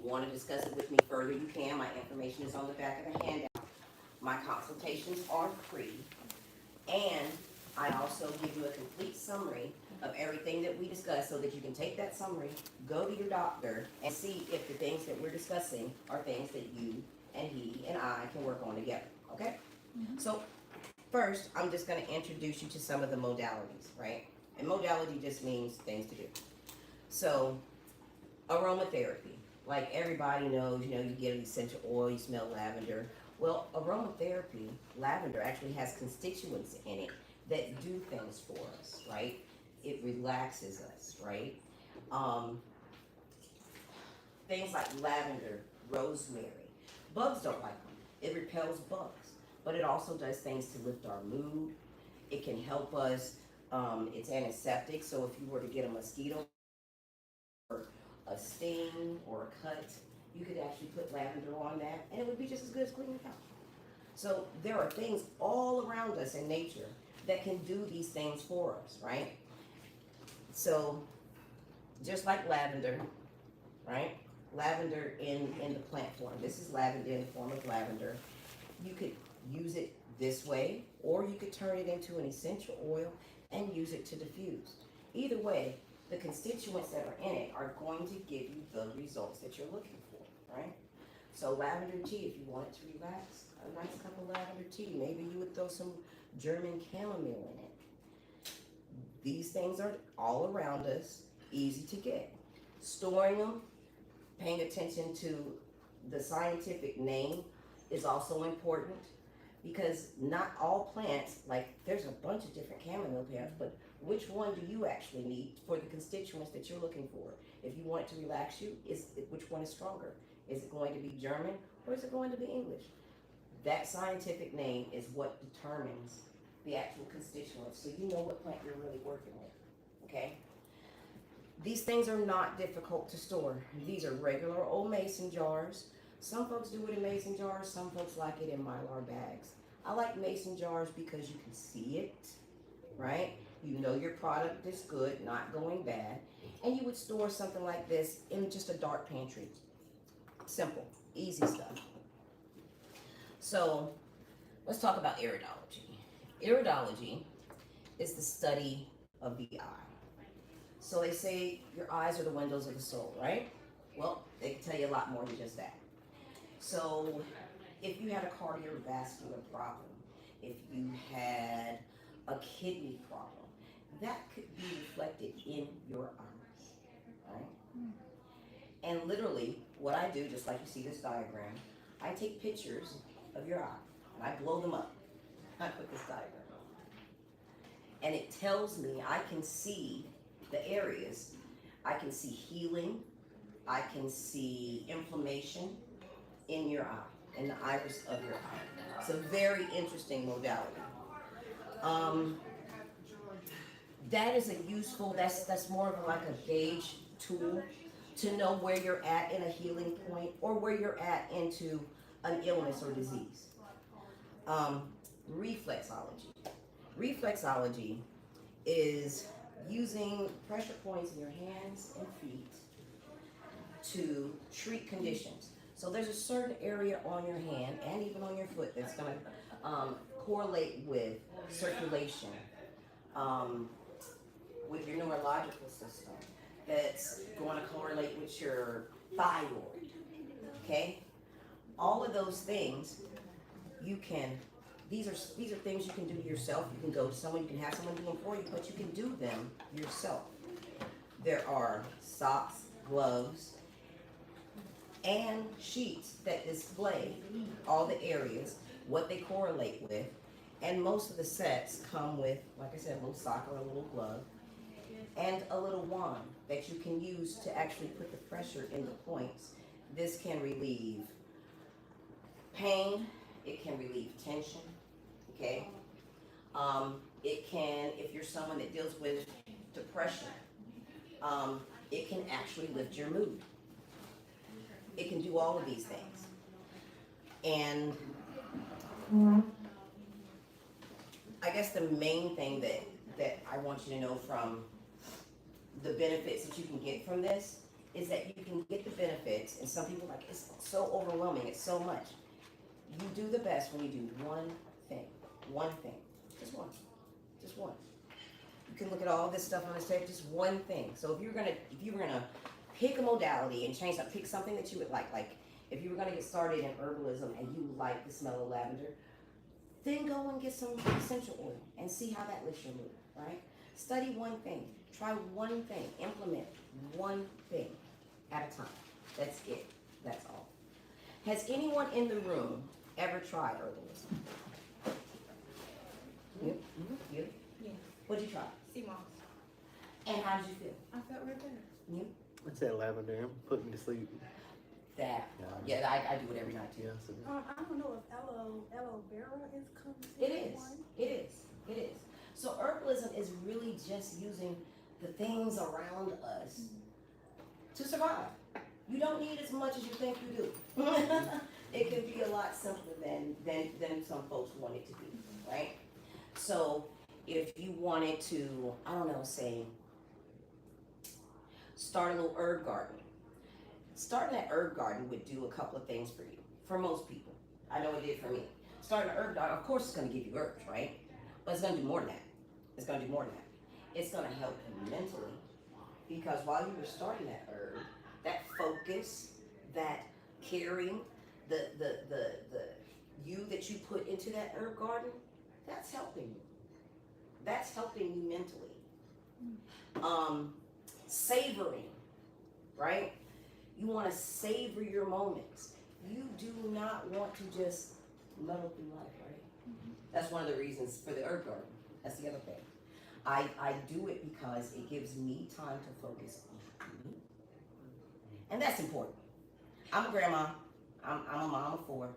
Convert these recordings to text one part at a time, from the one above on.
want to discuss it with me further, you can. My information is on the back of the handout. My consultations are free. And I also give you a complete summary of everything that we discussed so that you can take that summary, go to your doctor, and see if the things that we're discussing are things that you and he and I can work on together. Okay? So first, I'm just going to introduce you to some of the modalities, right? And modality just means things to do. So, aromatherapy. Like everybody knows, you get an essential oil, you smell lavender. Well, aromatherapy, lavender actually has constituents in it that do things for us, right? It relaxes us, right? Um, Things like lavender, rosemary. Bugs don't like them. It repels bugs, but it also does things to lift our mood. It can help us. It's antiseptic, so if you were to get a mosquito or a sting or a cut, you could actually put lavender on that, and it would be just as good as cleaning it out. So there are things all around us in nature that can do these things for us, right? So just like lavender, right? Lavender in the plant form. This is lavender in the form of lavender. You could use it this way, or you could turn it into an essential oil and use it to diffuse. Either way, the constituents that are in it are going to give you the results that you're looking for, right? So lavender tea, if you wanted to relax, a nice cup of lavender tea. Maybe you would throw some German chamomile in it. These things are all around us, easy to get. Storing them, paying attention to the scientific name is also important, because not all plants, like there's a bunch of different chamomile plants, but which one do you actually need for the constituents that you're looking for? If you want it to relax you, which one is stronger? Is it going to be German or is it going to be English? That scientific name is what determines the actual constituents, so you know what plant you're really working with, okay? These things are not difficult to store. These are regular old mason jars. Some folks do it in mason jars, some folks like it in Mylar bags. I like mason jars because you can see it, right? You know your product is good, not going bad. And you would store something like this in just a dark pantry. Simple, easy stuff. So let's talk about iridology. Iridology is the study of the eye. So they say your eyes are the windows of the soul, right? Well, they can tell you a lot more than just that. So if you had a cardiovascular problem, if you had a kidney problem, that could be reflected in your eyes, right? And literally, what I do, just like you see this diagram, I take pictures of your eye and I blow them up. I put this diagram on. And it tells me I can see the areas. I can see healing. I can see inflammation in your eye, in the iris of your eye. It's a very interesting modality. That is a useful, that's more of like a gauge tool to know where you're at in a healing point or where you're at into an illness or disease. Um, reflexology. Reflexology is using pressure points in your hands and feet to treat conditions. So there's a certain area on your hand and even on your foot that's going to correlate with circulation, with your neurological system, that's going to correlate with your thyroid, okay? All of those things you can, these are things you can do yourself. You can go to someone, you can have someone do them for you, but you can do them yourself. There are socks, gloves, and sheets that display all the areas, what they correlate with, and most of the sets come with, like I said, a little sock or a little glove, and a little wand that you can use to actually put the pressure in the points. This can relieve pain, it can relieve tension, okay? It can, if you're someone that deals with depression, it can actually lift your mood. It can do all of these things. And I guess the main thing that I want you to know from the benefits that you can get from this is that you can get the benefits, and some people like it's so overwhelming, it's so much. You do the best when you do one thing, just one, just one. You can look at all this stuff on this table, just one thing. So if you were gonna pick a modality and change up, pick something that you would like if you were gonna get started in herbalism and you like the smell of lavender, then go and get some essential oil and see how that lifts your mood, right? Study one thing, try one thing, implement one thing at a time. That's it, that's all. Has anyone in the room ever tried herbalism? You? Mm-hmm. You? Yeah. What'd you try? Sea moss. And how did you feel? I felt right there. You? What's that lavender? Put me to sleep. That. Yeah, I do it every night too. Yeah, so I don't know if aloe vera is coming. It is. It is. It is. So herbalism is really just using the things around us to survive. You don't need as much as you think you do. It can be a lot simpler than some folks want it to be, right? So if you wanted to, I don't know, say, start a little herb garden. Starting that herb garden would do a couple of things for you, for most people. I know it did for me. Starting an herb garden, of course it's gonna give you herbs, right? But it's gonna do more than that. It's gonna do more than that. It's gonna help you mentally, because while you were starting that herb, that focus, that caring, the you that you put into that herb garden, that's helping you. That's helping you mentally. Savoring, right? You want to savor your moments. You do not want to just muddle through life, right? That's one of the reasons for the herb garden. That's the other thing. I do it because it gives me time to focus on me. And that's important. I'm a grandma. I'm a mom of 4.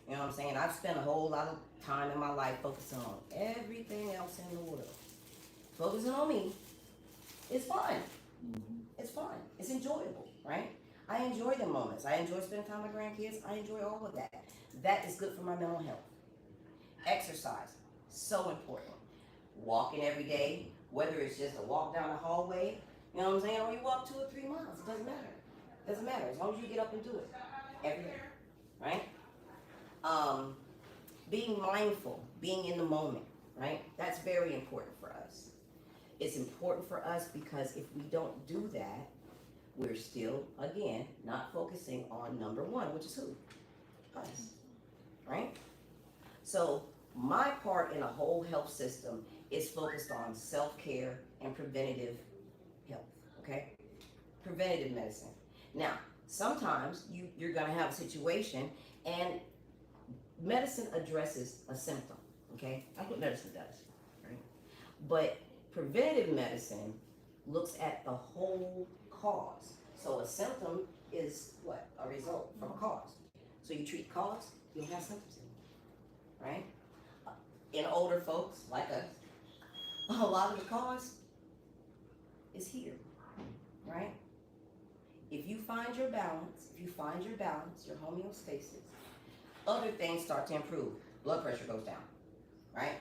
You know what I'm saying? I've spent a whole lot of time in my life focusing on everything else in the world. Focusing on me is fun. It's fun. It's enjoyable, right? I enjoy the moments. I enjoy spending time with my grandkids. I enjoy all of that. That is good for my mental health. Exercise, so important. Walking every day, whether it's just a walk down the hallway, you know what I'm saying, or you walk 2 or 3 miles, it doesn't matter. It doesn't matter, as long as you get up and do it every day, right? Being mindful, being in the moment, right? That's very important for us. It's important for us because if we don't do that, we're still, again, not focusing on number 1, which is who? Us, right? So my part in a whole health system is focused on self-care and preventative health, okay? Preventative medicine. Now, sometimes you're gonna have a situation and medicine addresses a symptom, okay? That's what medicine does, right? But preventative medicine looks at the whole cause. So a symptom is what? A result from a cause. So you treat cause, you'll have symptoms, right? In older folks like us, a lot of the cause is here, right? If you find your balance, your homeostasis, other things start to improve. Blood pressure goes down, right?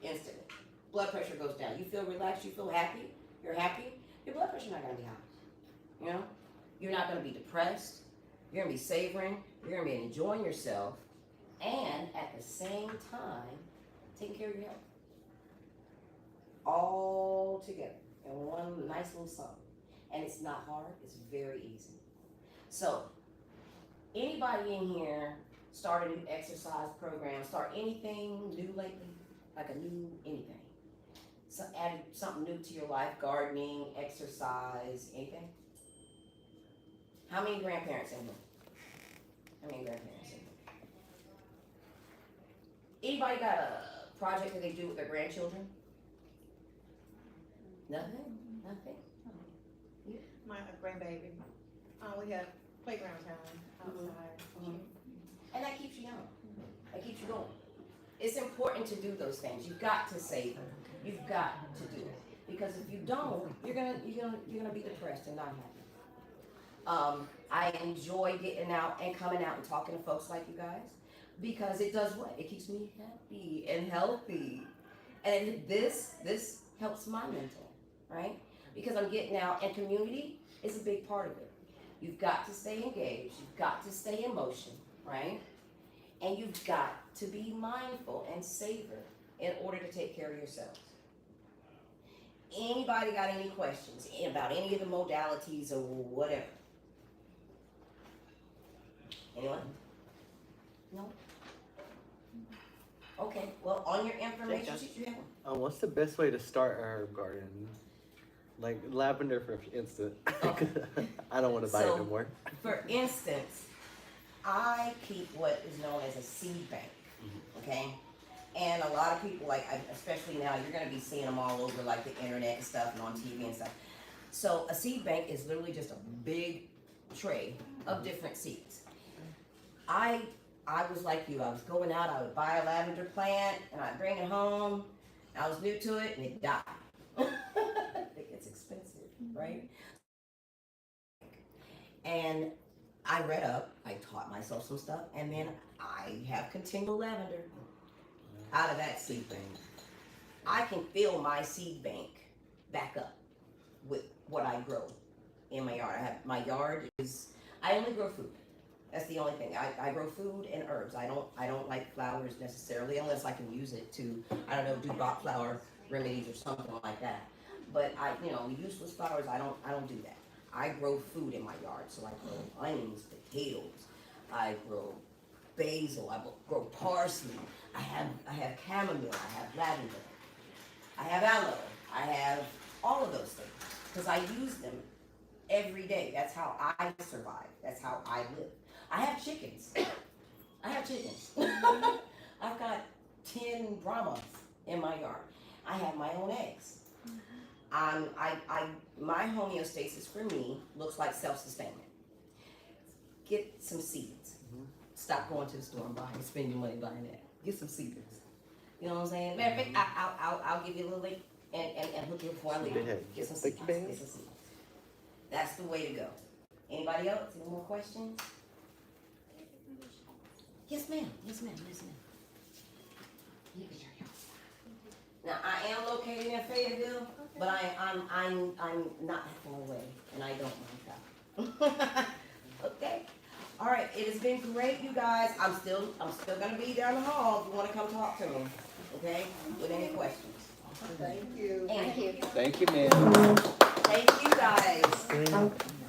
Instantly. Blood pressure goes down. You feel relaxed, you feel happy, you're happy, your blood pressure not gonna be high. You know? You're not gonna be depressed, you're gonna be savoring, you're gonna be enjoying yourself, and at the same time, taking care of your health. All together in one nice little sum. And it's not hard, it's very easy. So, anybody in here start a new exercise program, start anything new lately? Like a new anything? So add something new to your life, gardening, exercise, anything? How many grandparents in here? How many grandparents in here? Anybody got a project that they do with their grandchildren? Nothing? Nothing? My grandbaby. We have playground time outside. And that keeps you young. That keeps you going. It's important to do those things. You've got to savor. You've got to do it. Because if you don't, you're gonna be depressed and not happy. I enjoy getting out and coming out and talking to folks like you guys because it does what? It keeps me happy and healthy. And this helps my mental, right? Because I'm getting out, and community is a big part of it. You've got to stay engaged, you've got to stay in motion, right? And you've got to be mindful and savor in order to take care of yourselves. Anybody got any questions about any of the modalities or whatever? Anyone? No? Okay, well, on your information sheet, you have one. What's the best way to start a herb garden? Like lavender, for instance. Okay. I don't want to buy So- it anymore. For instance, I keep what is known as a seed bank, okay? And a lot of people, especially now, you're gonna be seeing them all over like the internet and stuff and on TV and stuff. So a seed bank is literally just a big tray of different seeds. I was like you, I was going out, I would buy a lavender plant and I'd bring it home. I was new to it and it died. It's expensive, right? And I read up, I taught myself some stuff, and then I have continual lavender out of that seed bank. I can fill my seed bank back up with what I grow in my yard. My yard is, I only grow food. That's the only thing. I grow food and herbs. I don't like flowers necessarily unless I can use it to, I don't know, do Bach flower remedies or something like that. But useless flowers, I don't do that. I grow food in my yard, so I grow onions, potatoes, I grow basil, I grow parsley, I have chamomile, I have lavender, I have aloe, I have all of those things because I use them every day. That's how I survive. That's how I live. I have chickens. I've got 10 Brahmas in my yard. I have my own eggs. My homeostasis for me looks like self-sustainment. Get some seeds. Stop going to the store and spend your money buying that. Get some seeds. You know what I'm saying? Matter of fact, I'll give you a little link and hook you before I leave. Get some seeds. Get some seeds. That's the way to go. Anybody else? Any more questions? Yes, ma'am. Yes, ma'am. Yes, ma'am. Now I am located in Fayetteville, but I'm not that far away, and I don't mind traveling. Okay. All right. It has been great, you guys. I'm still gonna be down the hall if you want to come talk to me. Okay. With any questions. Thank you. Thank you. Thank you, ma'am. Thank you guys.